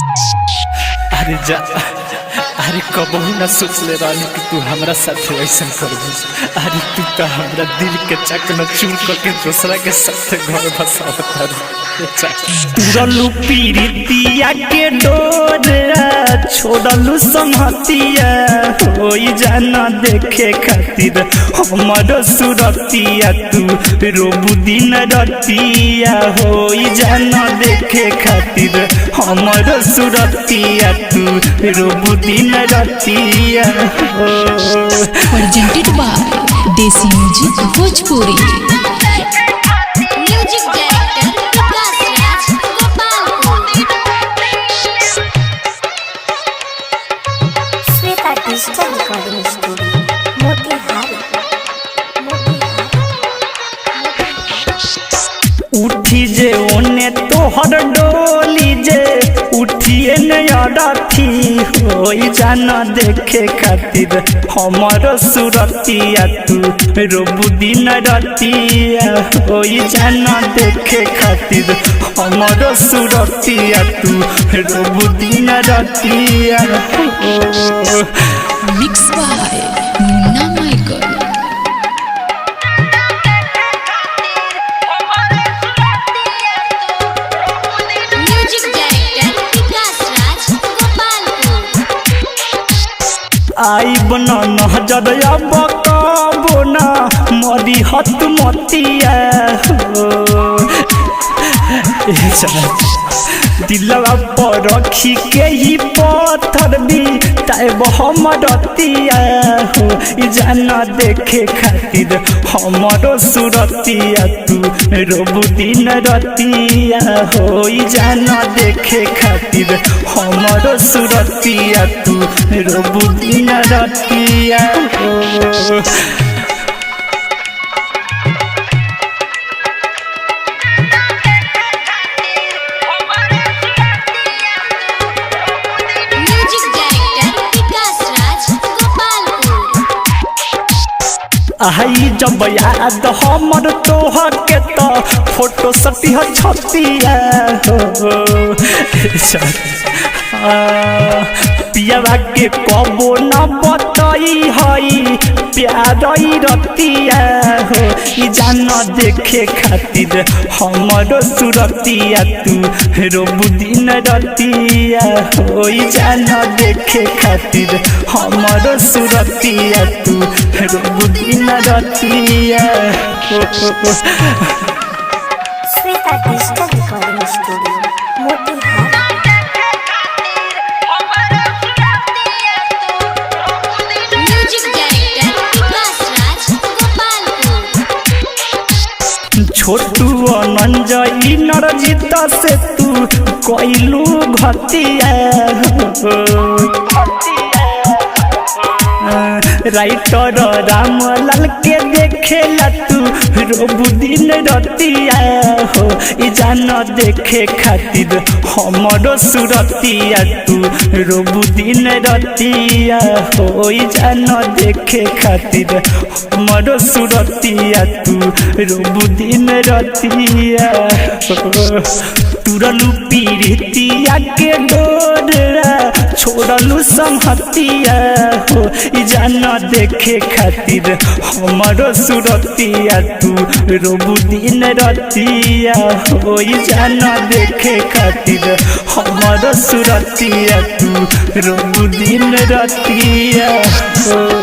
अरे जा, अरे कबहू ना सोच ले रानी कि तू हमरा साथ ऐसा करबू। अरे तू तो हमरा दिल के चकना चूर करके दूसरा के साथ घर बसावता तुरलू पीरितिया के डोर छोड़लू संहतिया होई जाना देखे खातिर हमरो सुरतिया तू रोबू दिन रतिया होई जाना देखे खातिर हमरो सुरतिया तू रोबू दिन रतिया। प्रेजेंटेड बाय देसी म्यूजिक भोजपुरी। उठी जे ओने तोहर डोली जे उठिए नथी होई जाना देखे खातिर हमरो सुरतिया तू रोबू दिन रतिया होई जाना देखे खातिर हमरो सुरतिया तू रोबू दिन रतिया। Mix by Munna Michael. आई बना नजर अब कबो ना मरी हत मतिया दिलवा पर रखी के ही पत्थर भी ताइब हम रतिया हो जाना देखे खातिर हमरो सुरतिया तू रोबू दिन रतिया हो जाना देखे खातिर हमरो सुरतिया तू रोबू दिन रतिया हो। आई जब याद हमर तोहर के तो फोटो सटी छतिया हो पियावा के कबो न बतई हई प्यार रतिया हो जाना देखे खातिर हमरो सुरतिया तू रोबू दिन रतिया हो जाना देखे खातिर हमरो सुरतिया तू रोबू दिन रतिया। Shweta digital recording studio Motihari. Chhotu अनंजई नरजित से तू कोइलू घतिया राइटर रामलाल के देखेला तू रोबू दिन रतिया हो जाना देखे खातिर हमरो सुरतिया तू रोबू दिन रतिया हो जाना देखे खातिर हमरो सुरतिया तू रोबू दिन रतिया। तुरलू पीरितिया के डोरा छोड़लू संहतिया हो जाना देखे खातिर हमरो सुरतिया तू रोबू दिन रतिया हो जाना देखे खातिर हमरो सुरतिया तू रोबू दिन रतिया हो।